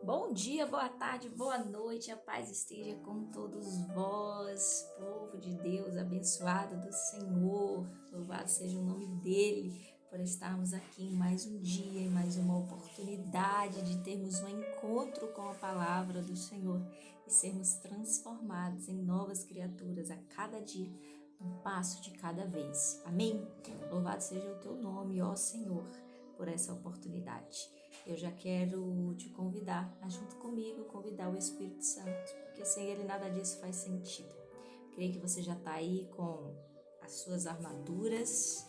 Bom dia, boa tarde, boa noite, a paz esteja com todos vós, povo de Deus, abençoado do Senhor, louvado seja o nome dEle, por estarmos aqui em mais um dia, em mais uma oportunidade de termos um encontro com a palavra do Senhor e sermos transformados em novas criaturas a cada dia, um passo de cada vez. Amém? Louvado seja o teu nome, ó Senhor, por essa oportunidade. Eu já quero te convidar a, junto comigo, convidar o Espírito Santo, porque sem ele nada disso faz sentido. Creio que você já está aí com as suas armaduras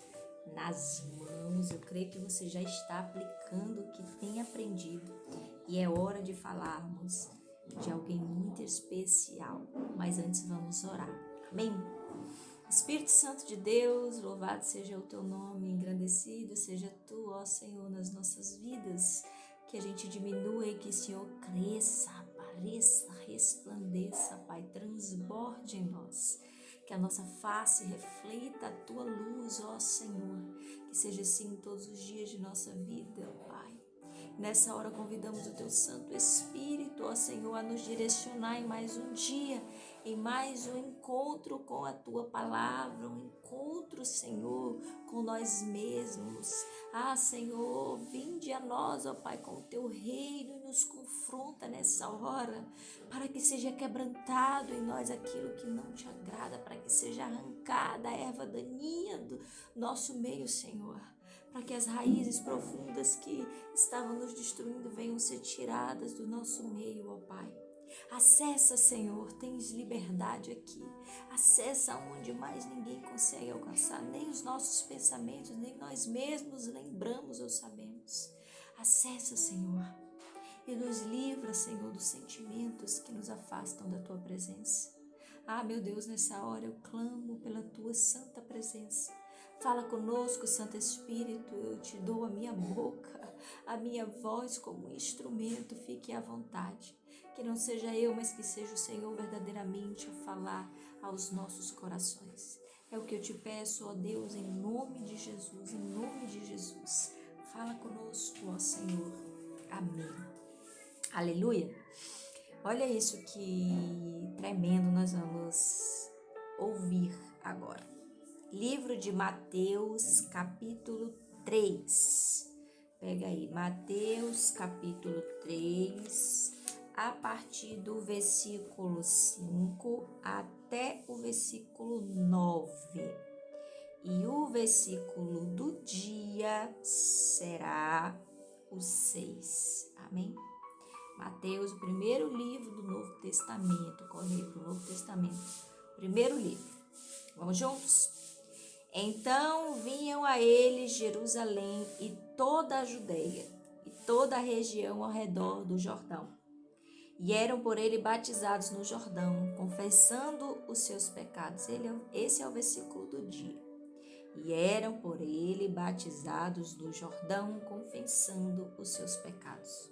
nas mãos, eu creio que você já está aplicando o que tem aprendido e é hora de falarmos de alguém muito especial, mas antes vamos orar. Amém? Espírito Santo de Deus, louvado seja o teu nome, engrandecido seja tu, ó Senhor, nas nossas vidas, que a gente diminua e que o Senhor cresça, apareça, resplandeça, Pai, transborde em nós, que a nossa face reflita a tua luz, ó Senhor, que seja assim todos os dias de nossa vida, Pai. Nessa hora convidamos o teu Santo Espírito, ó Senhor, a nos direcionar em mais um dia, em mais um encontro com a tua palavra, um encontro, Senhor, com nós mesmos. Ah, Senhor, vinde a nós, ó Pai, com o teu reino e nos confronta nessa hora, para que seja quebrantado em nós aquilo que não te agrada, para que seja arrancada a erva daninha do nosso meio, Senhor, para que as raízes profundas que estavam nos destruindo venham ser tiradas do nosso meio, ó Pai. Acessa, Senhor, tens liberdade aqui. Acessa onde mais ninguém consegue alcançar, nem os nossos pensamentos, nem nós mesmos lembramos ou sabemos. Acessa, Senhor, e nos livra, Senhor, dos sentimentos que nos afastam da Tua presença. Ah, meu Deus, nessa hora eu clamo pela Tua santa presença. Fala conosco, Santo Espírito, eu te dou a minha boca, a minha voz como instrumento, fique à vontade. Que não seja eu, mas que seja o Senhor verdadeiramente a falar aos nossos corações. É o que eu te peço, ó Deus, em nome de Jesus, em nome de Jesus. Fala conosco, ó Senhor. Amém. Aleluia. Olha isso que tremendo nós vamos ouvir agora. Livro de Mateus, capítulo 3. Pega aí, Mateus, capítulo 3, a partir do versículo 5 até o versículo 9. E o versículo do dia será o 6. Amém? Mateus, o primeiro livro do Novo Testamento. Corre para o Novo Testamento. Primeiro livro. Vamos juntos? Então vinham a ele Jerusalém e toda a Judeia e toda a região ao redor do Jordão. E eram por ele batizados no Jordão, confessando os seus pecados. Esse é o versículo do dia. E eram por ele batizados no Jordão, confessando os seus pecados.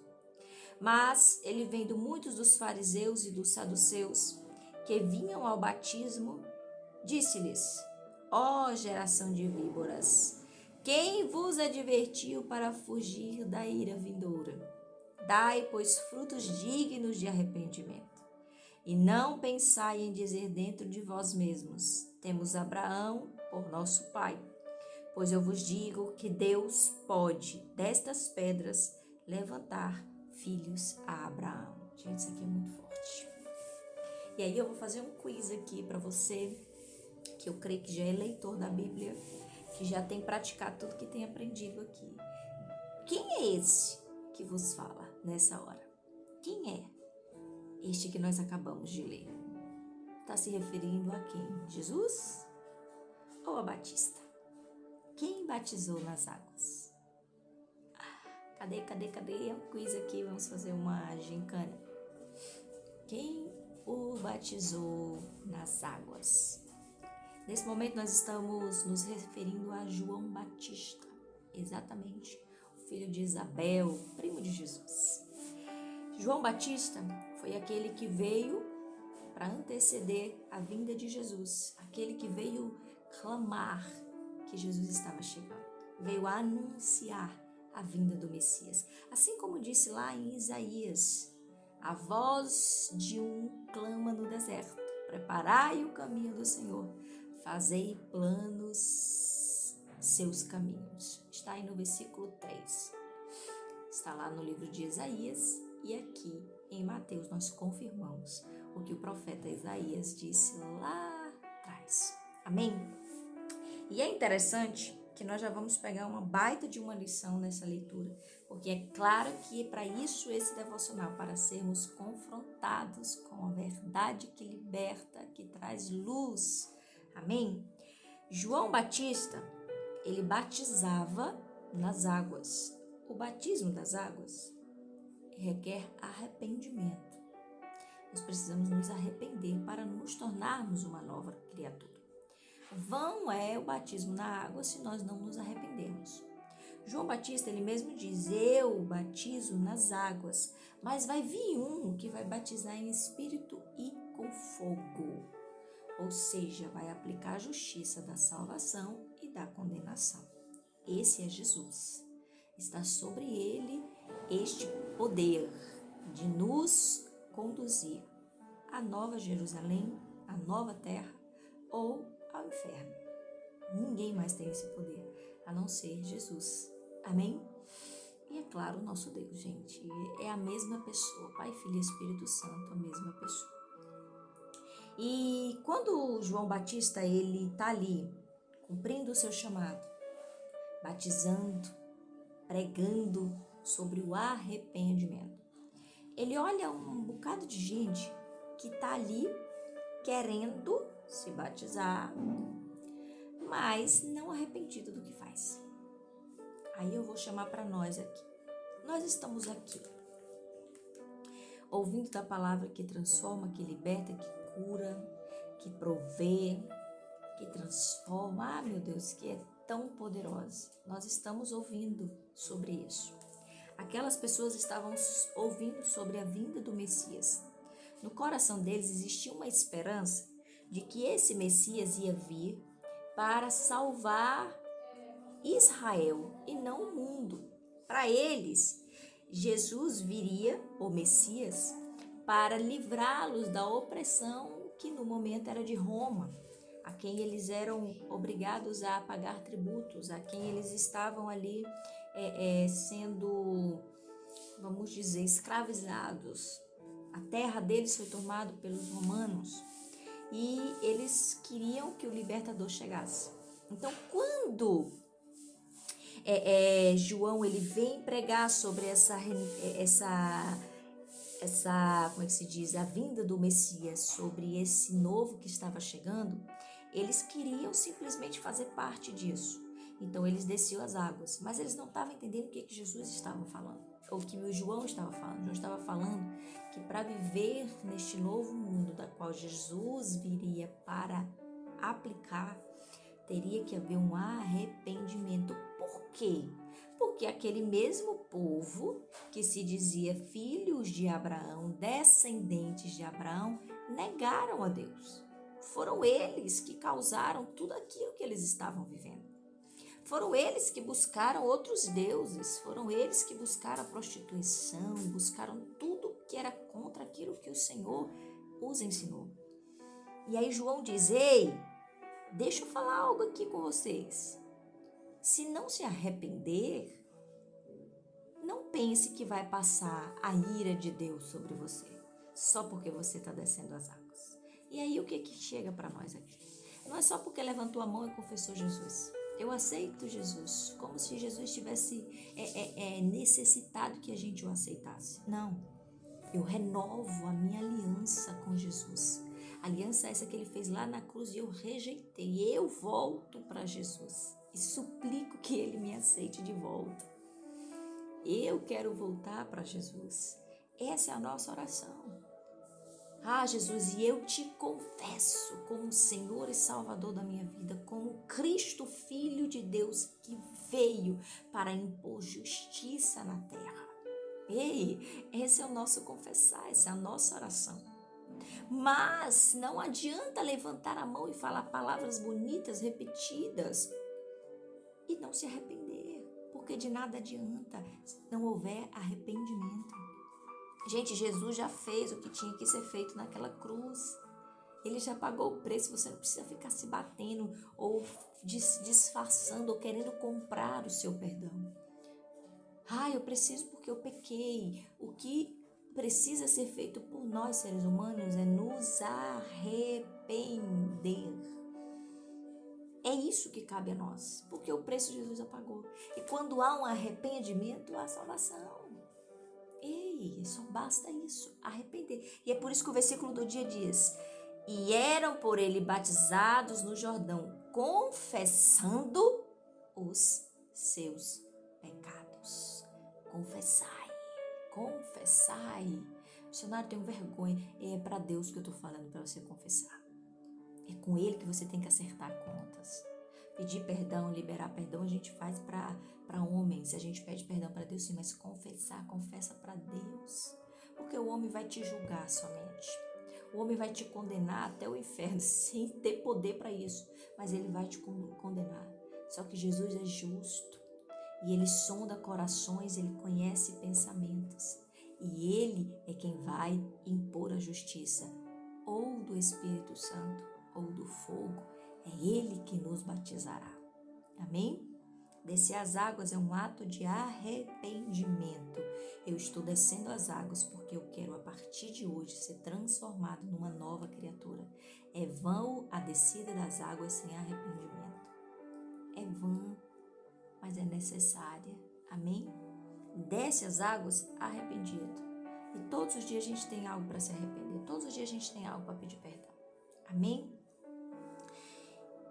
Mas ele, vendo muitos dos fariseus e dos saduceus que vinham ao batismo, disse-lhes: Ó geração de víboras, quem vos advertiu para fugir da ira vindoura? Dai, pois, frutos dignos de arrependimento. E não pensai em dizer dentro de vós mesmos: temos Abraão por nosso pai. Pois eu vos digo que Deus pode, destas pedras, levantar filhos a Abraão. Gente, isso aqui é muito forte. E aí eu vou fazer um quiz aqui para você, que eu creio que já é leitor da Bíblia, que já tem praticado tudo que tem aprendido aqui. Quem é esse que vos fala nessa hora? Quem é este que nós acabamos de ler? Está se referindo a quem? Jesus ou a Batista? Quem batizou nas águas? Cadê? É um quiz aqui, vamos fazer uma gincana. Quem o batizou nas águas? Nesse momento nós estamos nos referindo a João Batista, exatamente, o filho de Isabel, primo de Jesus. João Batista foi aquele que veio para anteceder a vinda de Jesus, aquele que veio clamar que Jesus estava chegando, veio anunciar a vinda do Messias. Assim como disse lá em Isaías, A voz de um clama no deserto: preparai o caminho do Senhor, fazei planos seus caminhos. Está aí no versículo 3. Está lá no livro de Isaías e aqui em Mateus nós confirmamos o que o profeta Isaías disse lá atrás. Amém? E é interessante que nós já vamos pegar uma baita de uma lição nessa leitura, porque é claro que é para isso esse devocional, para sermos confrontados com a verdade que liberta, que traz luz. Amém? João Batista, ele batizava nas águas. O batismo das águas requer arrependimento. Nós precisamos nos arrepender para nos tornarmos uma nova criatura. Vão é o batismo na água se nós não nos arrependermos. João Batista, ele mesmo diz: eu batizo nas águas, mas vai vir um que vai batizar em espírito e com fogo. Ou seja, vai aplicar a justiça da salvação e da condenação. Esse é Jesus. Está sobre ele este poder de nos conduzir à nova Jerusalém, à nova terra ou ao inferno. Ninguém mais tem esse poder a não ser Jesus. Amém? E é claro, o nosso Deus, gente, é a mesma pessoa, Pai, Filho e Espírito Santo, a mesma pessoa. E quando João Batista, ele está ali, cumprindo o seu chamado, batizando, pregando sobre o arrependimento, ele olha um bocado de gente que está ali querendo se batizar, mas não arrependido do que faz. Aí eu vou chamar para nós aqui. Nós estamos aqui, ouvindo da palavra que transforma, que liberta, que cura, que provê, que transforma. Ah, meu Deus, que é tão poderosa. Nós estamos ouvindo sobre isso. Aquelas pessoas estavam ouvindo sobre a vinda do Messias. No coração deles existia uma esperança de que esse Messias ia vir para salvar Israel e não o mundo. Para eles, Jesus viria, o Messias, para livrá-los da opressão que no momento era de Roma, a quem eles eram obrigados a pagar tributos, a quem eles estavam ali sendo, vamos dizer, escravizados. A terra deles foi tomada pelos romanos e eles queriam que o libertador chegasse. Então, quando João ele vem pregar sobre como é que se diz, a vinda do Messias, sobre esse novo que estava chegando, eles queriam simplesmente fazer parte disso. Então eles desciam as águas, mas eles não estavam entendendo o que Jesus estava falando, ou o que o João estava falando. João estava falando que para viver neste novo mundo da qual Jesus viria para aplicar, teria que haver um arrependimento. Por quê? Porque aquele mesmo povo que se dizia filhos de Abraão, descendentes de Abraão, negaram a Deus. Foram eles que causaram tudo aquilo que eles estavam vivendo. Foram eles que buscaram outros deuses, foram eles que buscaram a prostituição, buscaram tudo que era contra aquilo que o Senhor os ensinou. E aí João diz: ei, deixa eu falar algo aqui com vocês. Se não se arrepender, não pense que vai passar a ira de Deus sobre você, só porque você está descendo as águas. E aí o que chega para nós aqui? Não é só porque levantou a mão e confessou Jesus. Eu aceito Jesus, como se Jesus tivesse necessitado que a gente o aceitasse. Não, eu renovo a minha aliança com Jesus. Aliança essa que ele fez lá na cruz e eu rejeitei. Eu volto para Jesus e suplico que ele me aceite de volta. Eu quero voltar para Jesus. Essa é a nossa oração. Ah, Jesus, e eu te confesso como Senhor e Salvador da minha vida, como Cristo, Filho de Deus, que veio para impor justiça na terra. Ei, esse é o nosso confessar, essa é a nossa oração. Mas não adianta levantar a mão e falar palavras bonitas, repetidas, e não se arrepender, porque de nada adianta se não houver arrependimento. Gente, Jesus já fez o que tinha que ser feito naquela cruz. Ele já pagou o preço, você não precisa ficar se batendo ou disfarçando ou querendo comprar o seu perdão. Eu preciso porque eu pequei. O que precisa ser feito por nós, seres humanos, é nos arrepender. É isso que cabe a nós, porque o preço Jesus já pagou. E quando há um arrependimento, há salvação. Só basta isso, arrepender. E é por isso que o versículo do dia diz: e eram por ele batizados no Jordão, confessando os seus pecados. Confessai. Missionário, tenho vergonha. É para Deus que eu estou falando, para você confessar. É com Ele que você tem que acertar contas. Pedir perdão, liberar perdão, a gente faz para homens. A gente pede perdão para Deus, sim, mas confessa para Deus. Porque o homem vai te julgar somente. O homem vai te condenar até o inferno, sem ter poder para isso. Mas ele vai te condenar. Só que Jesus é justo. E ele sonda corações, ele conhece pensamentos. E ele é quem vai impor a justiça. Ou do Espírito Santo, ou do fogo. É ele que nos batizará. Amém? Descer as águas é um ato de arrependimento. Eu estou descendo as águas porque eu quero, a partir de hoje, ser transformado numa nova criatura. É vã a descida das águas sem arrependimento. É vã, mas é necessária. Amém? Desce as águas arrependido. E todos os dias a gente tem algo para se arrepender. Todos os dias a gente tem algo para pedir perdão. Amém?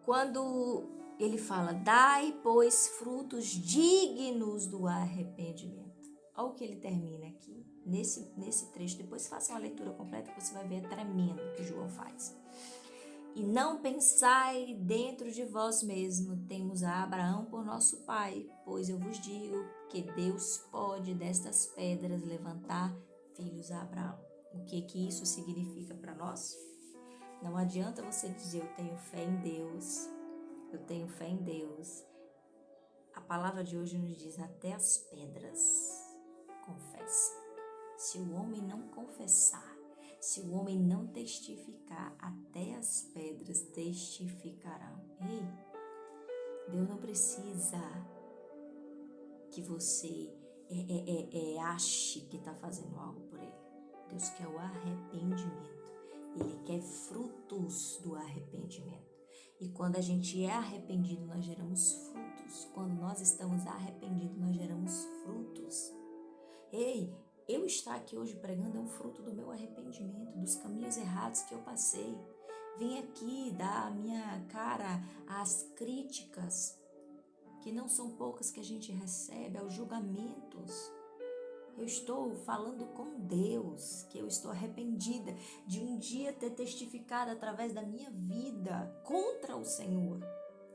Quando ele fala, dai, pois, frutos dignos do arrependimento. Olha o que ele termina aqui, nesse trecho. Depois faça uma leitura completa que você vai ver, é tremendo o que João faz. E não pensai dentro de vós mesmo, temos a Abraão por nosso pai, pois eu vos digo que Deus pode destas pedras levantar filhos a Abraão. O que isso significa para nós? Não adianta você dizer, eu tenho fé em Deus, eu tenho fé em Deus. A palavra de hoje nos diz, até as pedras confessam. Se o homem não confessar, se o homem não testificar, até as pedras testificarão. Ei, Deus não precisa que você ache que está fazendo algo por ele. Deus quer o arrependimento. Ele quer frutos do arrependimento. E quando a gente é arrependido, nós geramos frutos. Quando nós estamos arrependidos, nós geramos frutos. Ei, eu estar aqui hoje pregando é um fruto do meu arrependimento, dos caminhos errados que eu passei. Vim aqui dar a minha cara às críticas, que não são poucas que a gente recebe, aos julgamentos. Eu estou falando com Deus, que eu estou arrependida de um dia ter testificado através da minha vida contra o Senhor.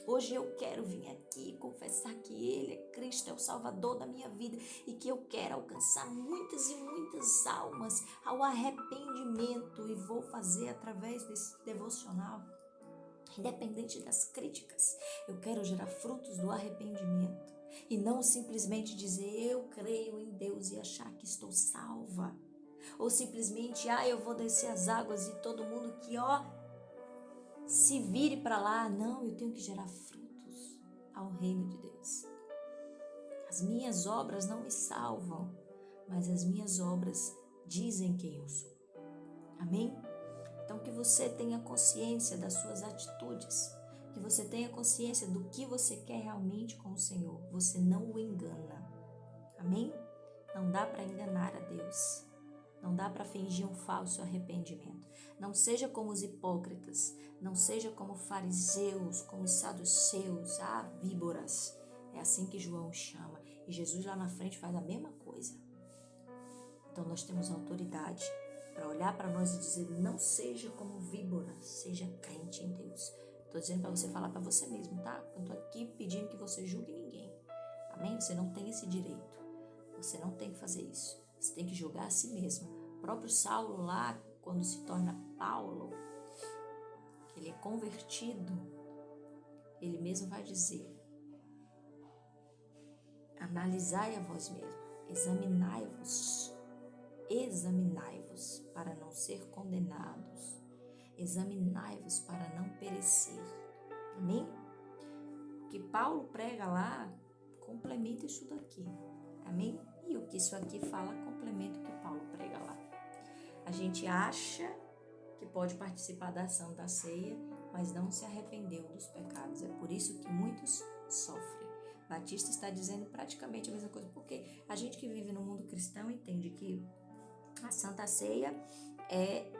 Hoje eu quero vir aqui confessar que Ele é Cristo, é o Salvador da minha vida e que eu quero alcançar muitas e muitas almas ao arrependimento e vou fazer através desse devocional. Independente das críticas, eu quero gerar frutos do arrependimento. E não simplesmente dizer, eu creio em Deus e achar que estou salva. Ou simplesmente, eu vou descer as águas e todo mundo que, se vire para lá. Não, eu tenho que gerar frutos ao reino de Deus. As minhas obras não me salvam, mas as minhas obras dizem quem eu sou. Amém? Então, que você tenha consciência das suas atitudes, que você tenha consciência do que você quer realmente com o Senhor. Você não o engana. Amém? Não dá para enganar a Deus. Não dá para fingir um falso arrependimento. Não seja como os hipócritas. Não seja como fariseus, como os saduceus, víboras. É assim que João chama. E Jesus lá na frente faz a mesma coisa. Então, nós temos autoridade para olhar para nós e dizer, não seja como víbora, seja crente em Deus. Estou dizendo para você falar para você mesmo, tá? Eu estou aqui pedindo que você julgue ninguém. Amém? Você não tem esse direito. Você não tem que fazer isso. Você tem que julgar a si mesmo. O próprio Saulo lá, quando se torna Paulo, que ele é convertido, ele mesmo vai dizer, analisai a vós mesmo, examinai-vos. examinai-vos para não ser condenados, examinai-vos para não perecer. Amém? O que Paulo prega lá complementa isso daqui. Amém? E o que isso aqui fala complementa o que Paulo prega lá. A gente acha que pode participar da ação da ceia, mas não se arrependeu dos pecados. É por isso que muitos sofrem. Batista está dizendo praticamente a mesma coisa, porque a gente que vive no mundo cristão entende que a Santa Ceia é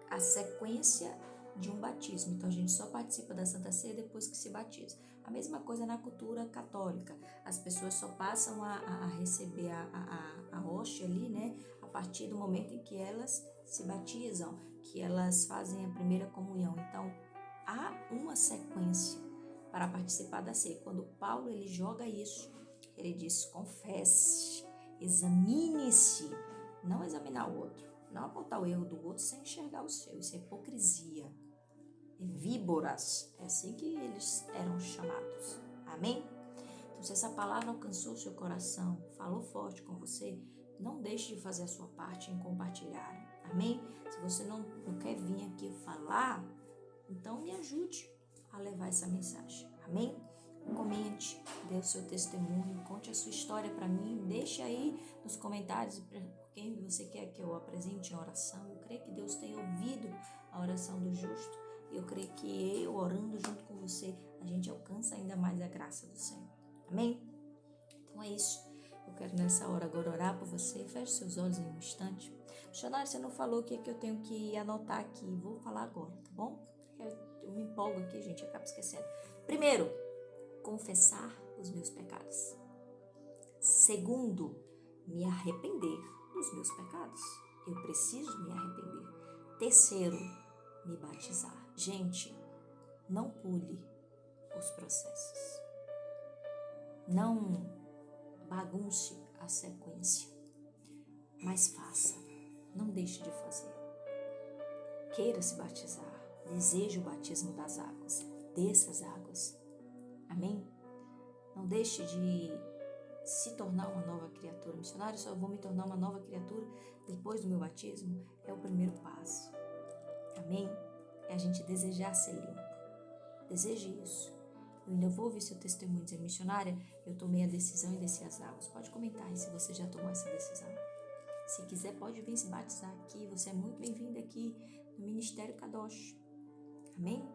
a sequência de um batismo. Então a gente só participa da Santa Ceia depois que se batiza. A mesma coisa na cultura católica. As pessoas só passam a receber a hóstia ali, né? A partir do momento em que elas se batizam, que elas fazem a primeira comunhão. Então há uma sequência para participar da ceia. Quando Paulo ele joga isso, ele diz: confesse, examine-se, não examinar o outro, não apontar o erro do outro sem enxergar o seu. Isso é hipocrisia. É víboras, é assim que eles eram chamados. Amém? Então, se essa palavra alcançou o seu coração, falou forte com você, não deixe de fazer a sua parte em compartilhar. Amém? Se você não quer vir aqui falar, então me ajude a levar essa mensagem. Amém? Comente, dê o seu testemunho, conte a sua história para mim, deixe aí nos comentários por quem você quer que eu apresente em oração. Eu creio que Deus tem ouvido a oração do justo e eu creio que eu orando junto com você, a gente alcança ainda mais a graça do Senhor. Amém? Então é isso. Eu quero nessa hora agora orar por você. Feche seus olhos em um instante. Missionário, você não falou o que é que eu tenho que anotar aqui. Vou falar agora, tá bom? Eu me empolgo aqui, gente, acabo esquecendo. Primeiro, confessar os meus pecados. Segundo, me arrepender dos meus pecados. Eu preciso me arrepender. Terceiro, me batizar. Gente, não pule os processos. Não bagunce a sequência, mas faça. Não deixe de fazer. Queira se batizar. Deseje o batismo das águas. Desça as águas. Amém? Não deixe de se tornar uma nova criatura. Missionário, só vou me tornar uma nova criatura depois do meu batismo. É o primeiro passo. Amém? É a gente desejar ser limpo. Deseje isso. Eu ainda vou ouvir seu testemunho dizendo: missionária, eu tomei a decisão e desci as águas. Pode comentar aí se você já tomou essa decisão. Se quiser, pode vir se batizar aqui. Você é muito bem-vindo aqui no Ministério Kadosh. Amém?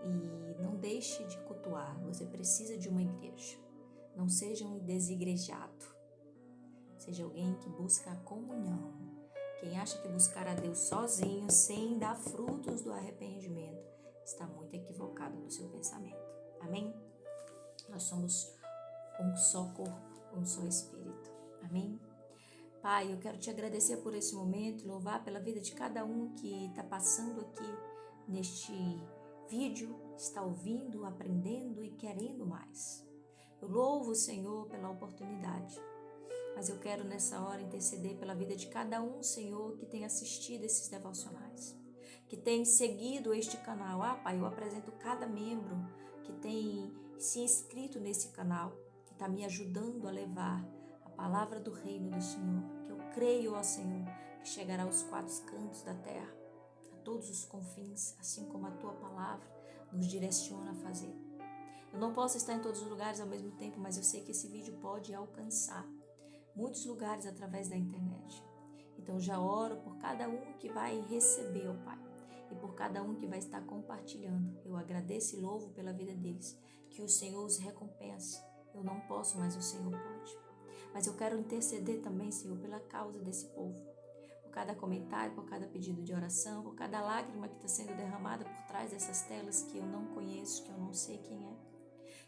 E não deixe de cultuar. Você precisa de uma igreja. Não seja um desigrejado. Seja alguém que busca a comunhão. Quem acha que buscar a Deus sozinho, sem dar frutos do arrependimento, está muito equivocado no seu pensamento. Amém? Nós somos um só corpo, um só espírito. Amém? Pai, eu quero te agradecer por esse momento, louvar pela vida de cada um que está passando aqui neste vídeo, está ouvindo, aprendendo e querendo mais. Eu louvo o Senhor pela oportunidade, mas eu quero nessa hora interceder pela vida de cada um, Senhor, que tem assistido esses devocionais, que tem seguido este canal. Pai, eu apresento cada membro que tem se inscrito nesse canal, que está me ajudando a levar a palavra do reino do Senhor, que eu creio, ó Senhor, que chegará aos quatro cantos da terra, a todos os confins, assim como a Tua palavra nos direciona a fazer. Eu não posso estar em todos os lugares ao mesmo tempo, mas eu sei que esse vídeo pode alcançar muitos lugares através da internet. Então já oro por cada um que vai receber, ó Pai, e por cada um que vai estar compartilhando. Eu agradeço e louvo pela vida deles. Que o Senhor os recompense. Eu não posso, mas o Senhor pode. Mas eu quero interceder também, Senhor, pela causa desse povo. Por cada comentário, por cada pedido de oração, por cada lágrima que está sendo derramada por trás dessas telas que eu não conheço, que eu não sei quem é.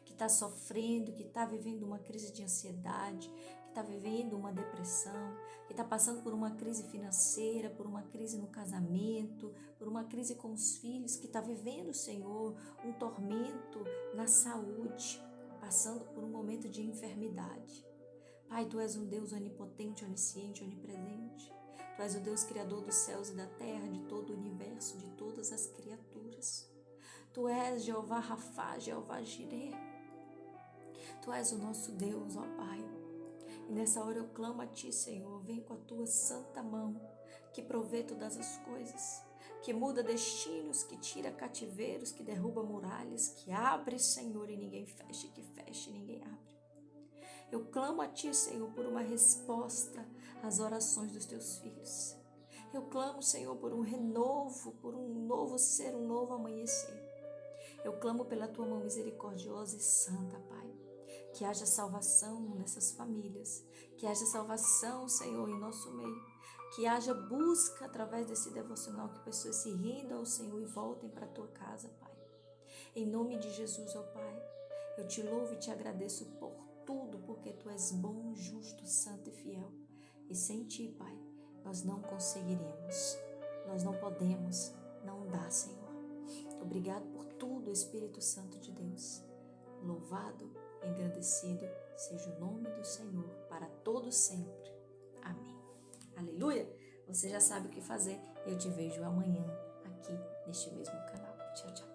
Que está sofrendo, que está vivendo uma crise de ansiedade, que está vivendo uma depressão, que está passando por uma crise financeira, por uma crise no casamento, por uma crise com os filhos, que está vivendo, Senhor, um tormento na saúde, passando por um momento de enfermidade. Pai, Tu és um Deus onipotente, onisciente, onipresente. Tu és o Deus criador dos céus e da terra, de todo o universo, de todas as criaturas. Tu és Jeová Rafá, Jeová Jireh. Tu és o nosso Deus, ó Pai. E nessa hora eu clamo a Ti, Senhor, vem com a Tua santa mão, que provê todas as coisas, que muda destinos, que tira cativeiros, que derruba muralhas, que abre, Senhor, e ninguém fecha, que fecha e ninguém abre. Eu clamo a Ti, Senhor, por uma resposta às orações dos Teus filhos. Eu clamo, Senhor, por um renovo, por um novo ser, um novo amanhecer. Eu clamo pela Tua mão misericordiosa e santa, Pai. Que haja salvação nessas famílias, que haja salvação, Senhor, em nosso meio, que haja busca através desse devocional, que pessoas se rendam ao Senhor e voltem para a Tua casa, Pai. Em nome de Jesus, ó Pai, eu Te louvo e Te agradeço por tudo, porque Tu és bom, justo, santo e fiel. E sem Ti, Pai, nós não conseguiremos, nós não podemos, não dá, Senhor. Obrigado por tudo, Espírito Santo de Deus. Louvado, engrandecido seja o nome do Senhor para todo sempre. Amém. Aleluia! Você já sabe o que fazer e eu te vejo amanhã aqui neste mesmo canal. Tchau, tchau.